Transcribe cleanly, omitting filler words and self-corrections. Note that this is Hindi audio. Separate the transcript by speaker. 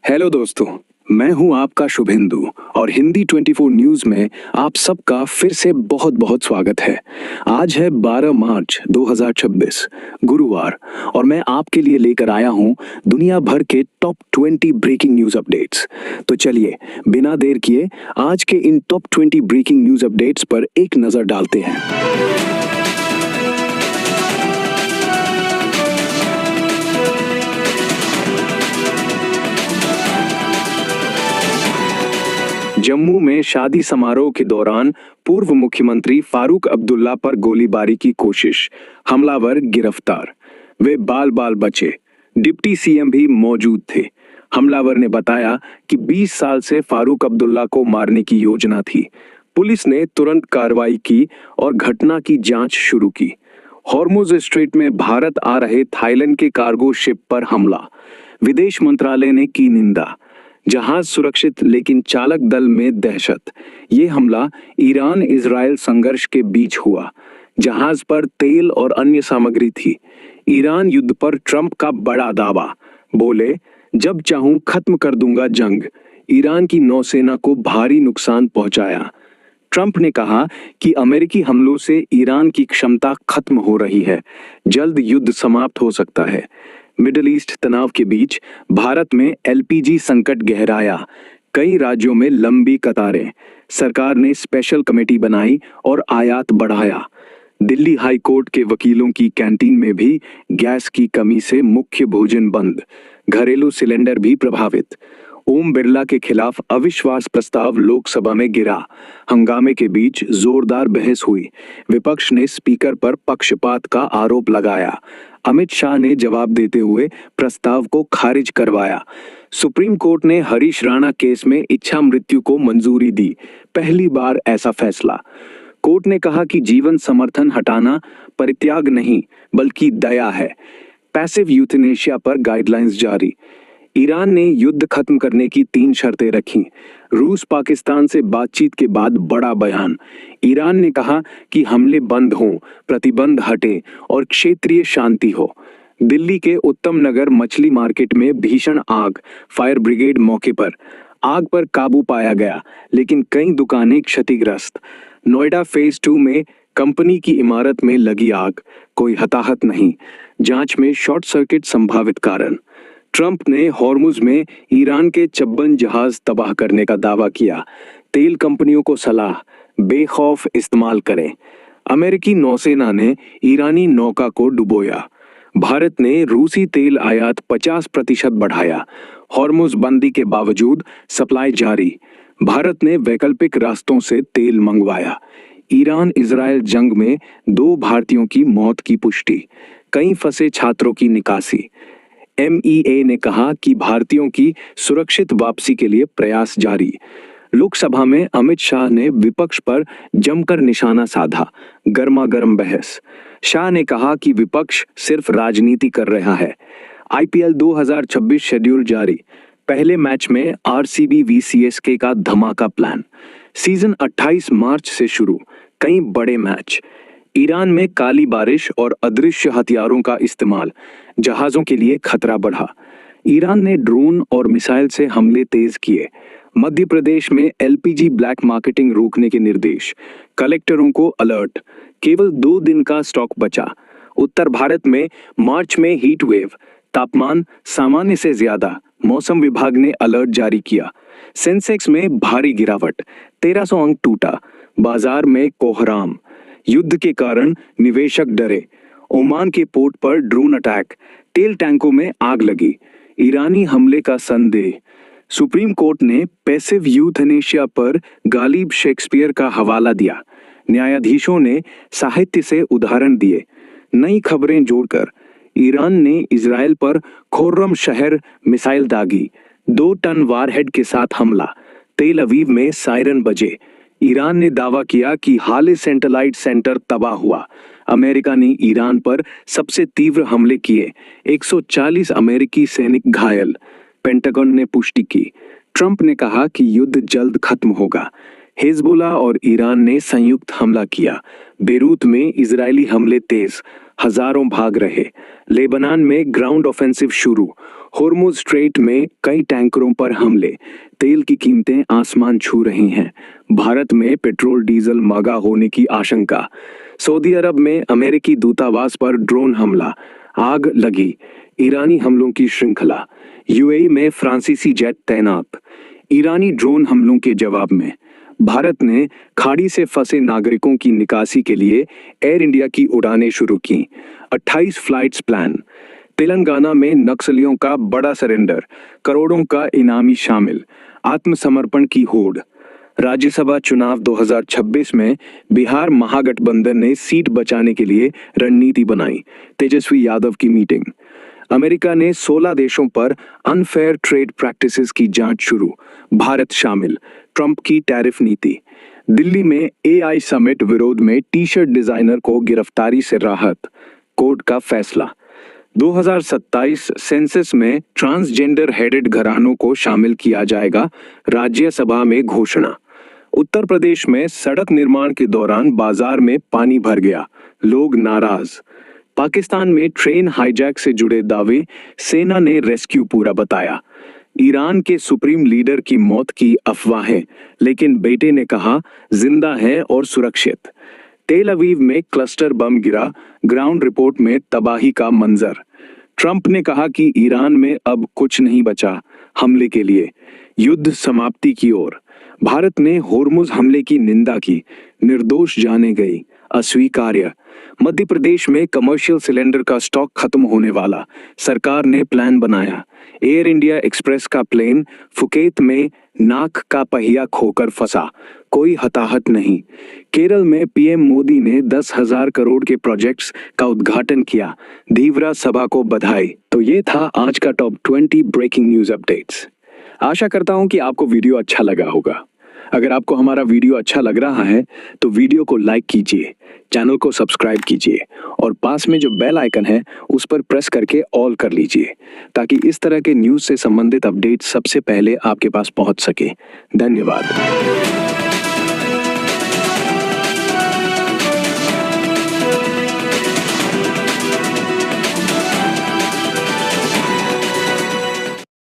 Speaker 1: हेलो दोस्तों, मैं हूं आपका शुभेंदु और हिंदी 24 न्यूज में आप सबका फिर से बहुत बहुत स्वागत है। आज है 12 मार्च 2026 गुरुवार और मैं आपके लिए लेकर आया हूं दुनिया भर के टॉप 20 ब्रेकिंग न्यूज अपडेट्स। तो चलिए बिना देर किए आज के इन टॉप 20 ब्रेकिंग न्यूज अपडेट्स पर एक नजर डालते हैं। जम्मू में शादी समारोह के दौरान पूर्व मुख्यमंत्री फारूक अब्दुल्ला पर गोलीबारी की कोशिश, हमलावर गिरफ्तार। वे बाल बाल बचे। डिप्टी सीएम भी मौजूद थे। हमलावर ने बताया कि 20 साल से फारूक अब्दुल्ला को मारने की योजना थी। पुलिस ने तुरंत कार्रवाई की और घटना की जांच शुरू की। हॉर्मुज स्ट्रेट में भारत आ रहे थाईलैंड के कार्गो शिप पर हमला, विदेश मंत्रालय ने की निंदा। जहाज सुरक्षित लेकिन चालक दल में दहशत। ये हमला ईरान इजराइल संघर्ष के बीच हुआ। जहाज पर तेल और अन्य सामग्री थी। ईरान युद्ध पर ट्रंप का बड़ा दावा, बोले जब चाहूं खत्म कर दूंगा जंग। ईरान की नौसेना को भारी नुकसान पहुंचाया। ट्रंप ने कहा कि अमेरिकी हमलों से ईरान की क्षमता खत्म हो रही है, जल्द युद्ध समाप्त हो सकता है। मिडिल ईस्ट तनाव के बीच भारत में एलपीजी संकट गहराया। कई राज्यों में लंबी कतारें। सरकार ने स्पेशल कमेटी बनाई और आयात बढ़ाया। दिल्ली हाई कोर्ट के वकीलों की कैंटीन में भी गैस की कमी से मुख्य भोजन बंद। घरेलू सिलेंडर भी प्रभावित। ओम बिरला के खिलाफ अविश्वास प्रस्ताव लोकसभा में गिरा। हंगामे के बीच जोरदार बहस हुई। विपक्ष ने स्पीकर पर पक्षपात का आरोप लगाया। अमित शाह ने जवाब देते हुए प्रस्ताव को खारिज करवाया। सुप्रीम कोर्ट ने हरीश राणा केस में इच्छा मृत्यु को मंजूरी दी। पहली बार ऐसा फैसला। कोर्ट ने कहा कि जीवन समर्थन हटाना परित्याग नहीं बल्कि दया है। पैसिव यूथनेशिया पर गाइडलाइंस जारी। ईरान ने युद्ध खत्म करने की 3 शर्तें रखीं। रूस पाकिस्तान से बातचीत के बाद बड़ा बयान। ईरान ने कहा कि हमले बंद हों, प्रतिबंध हटे और क्षेत्रीय शांति हो। दिल्ली के उत्तम नगर मछली मार्केट में भीषण आग, फायर ब्रिगेड मौके पर। आग पर काबू पाया गया, लेकिन कई दुकानें क्षतिग्रस्त। नोएडा फेज 2 में कंपनी की इमारत में लगी आग, कोई हताहत नहीं। जांच में शॉर्ट सर्किट संभावित कारण। ट्रंप ने हॉर्मुज में ईरान के 56 जहाज तबाह करने का दावा किया। तेल कंपनियों को सलाह, बेखौफ इस्तेमाल करें। अमेरिकी नौसेना ने ईरानी नौका को डुबोया। भारत ने रूसी तेल आयात 50% बढ़ाया। हॉर्मुज बंदी के बावजूद सप्लाई जारी। भारत ने वैकल्पिक रास्तों से तेल मंगवाया। ईरान इजराइल जंग में 2 भारतीयों की मौत की पुष्टि। कई फंसे छात्रों की निकासी। MEA ने कहा कि भारतीयों की सुरक्षित वापसी के लिए प्रयास जारी। लोकसभा में अमित शाह ने विपक्ष पर जमकर निशाना साधा। गर्मा गर्म बहस। शाह ने कहा कि विपक्ष सिर्फ राजनीति कर रहा है। IPL 2026 शेड्यूल जारी। पहले मैच में RCB v CSK का धमाका प्लान। सीजन 28 मार्च से शुरू। कई बड़े मैच। ईरान में काली बारिश और अदृश्य हथियारों का इस्तेमाल। जहाजों के लिए खतरा बढ़ा। ईरान ने ड्रोन और मिसाइल से हमले तेज किए। मध्य प्रदेश में LPG ब्लैक मार्केटिंग रोकने के निर्देश। कलेक्टरों को अलर्ट। केवल 2 दिन का स्टॉक बचा। उत्तर भारत में मार्च में हीट वेव। तापमान सामान्य से ज्यादा। मौसम विभाग ने अलर्ट जारी किया। सेंसेक्स में भारी गिरावट, 1300 अंक टूटा। बाजार में कोहराम। युद्ध के कारण निवेशक डरे। ओमान के पोर्ट पर ड्रोन अटैक। तेल टैंकों में आग लगी। ईरानी हमले का संदेह। सुप्रीम कोर्ट ने पैसिव यूथनेशिया पर गालिब शेक्सपियर का हवाला दिया। न्यायाधीशों ने साहित्य से उदाहरण दिए। नई खबरें जोड़कर ईरान ने इजराइल पर खुर्रम शहर मिसाइल दागी। 2 टन वारहेड के साथ हमला। तेल अवीव में सायरन बजे। ईरान ने दावा किया कि हाले सैटेलाइट सेंटर तबाह हुआ। अमेरिका ने ईरान पर सबसे तीव्र हमले किए। 140 अमेरिकी सैनिक घायल। पेंटागन ने पुष्टि की। ट्रंप ने कहा कि युद्ध जल्द खत्म होगा। हिजबुल्लाह और ईरान ने संयुक्त हमला किया। बेरूत में इजरायली हमले तेज। हजारों भाग रहे। लेबनान में ग्राउंड ऑफेंसिव शुरू। होर्मुज स्ट्रेट में कई टैंकरों पर हमले, तेल की कीमतें आसमान छू रही हैं। भारत में पेट्रोल डीजल महंगा होने की आशंका। सऊदी अरब में अमेरिकी दूतावास पर ड्रोन हमला, आग लगी। ईरानी हमलों की श्रृंखला। यूएई में फ्रांसीसी जेट तैनात। ईरानी ड्रोन हमलों के जवाब में भारत ने खाड़ी से फंसे नागरिकों की निकासी के लिए एयर इंडिया की उड़ानें शुरू की। 28 फ्लाइट्स प्लान। तेलंगाना में नक्सलियों का बड़ा सरेंडर, करोड़ों का इनामी शामिल। आत्मसमर्पण की होड़। राज्यसभा चुनाव 2026 में बिहार महागठबंधन ने सीट बचाने के लिए रणनीति बनाई। तेजस्वी यादव की मीटिंग। अमेरिका ने 16 देशों पर अनफेयर ट्रेड प्रैक्टिसेस की जांच शुरू, भारत शामिल। ट्रंप की टैरिफ नीति। दिल्ली में एआई समिट विरोध में टी शर्ट डिजाइनर को गिरफ्तारी से राहत, कोर्ट का फैसला। 2027 सेंसस में ट्रांसजेंडर हेडेड घरानों को शामिल किया जाएगा, राज्यसभा में घोषणा। उत्तर प्रदेश में सड़क निर्माण के दौरान बाजार में पानी भर गया, लोग नाराज। पाकिस्तान में ट्रेन हाईजैक से जुड़े दावे, सेना ने रेस्क्यू पूरा बताया। ईरान के सुप्रीम लीडर की मौत की अफवाहें, लेकिन बेटे ने कहा जिंदा है और सुरक्षित। तेल अवीव में क्लस्टर बम गिरा, ग्राउंड रिपोर्ट में तबाही का मंजर। ट्रंप ने कहा कि ईरान में अब कुछ नहीं बचा हमले के लिए, युद्ध समाप्ति की ओर। भारत ने होर्मुज हमले की निंदा की, निर्दोष जाने गई, अस्वीकार्य। मध्य प्रदेश में कमर्शियल सिलेंडर का स्टॉक खत्म होने वाला, सरकार ने प्लान बनाया। एयर इंडिया एक्सप्रेस का प्लेन फुकेत में नाक का पहिया खोकर फंसा, कोई हताहत नहीं। केरल में पीएम मोदी ने 10,000 करोड़ के प्रोजेक्ट्स का उद्घाटन किया, धीवरा सभा को बधाई। तो ये था आज का टॉप 20 ब्रेकिंग न्यूज अपडेट्स। आशा करता हूं कि आपको वीडियो अच्छा लगा होगा। अगर आपको हमारा वीडियो अच्छा लग रहा है तो वीडियो को लाइक कीजिए, चैनल को सब्सक्राइब कीजिए और पास में जो बेल आइकन है उस पर प्रेस करके ऑल कर लीजिए, ताकि इस तरह के न्यूज़ से संबंधित अपडेट सबसे पहले आपके पास पहुंच सके। धन्यवाद।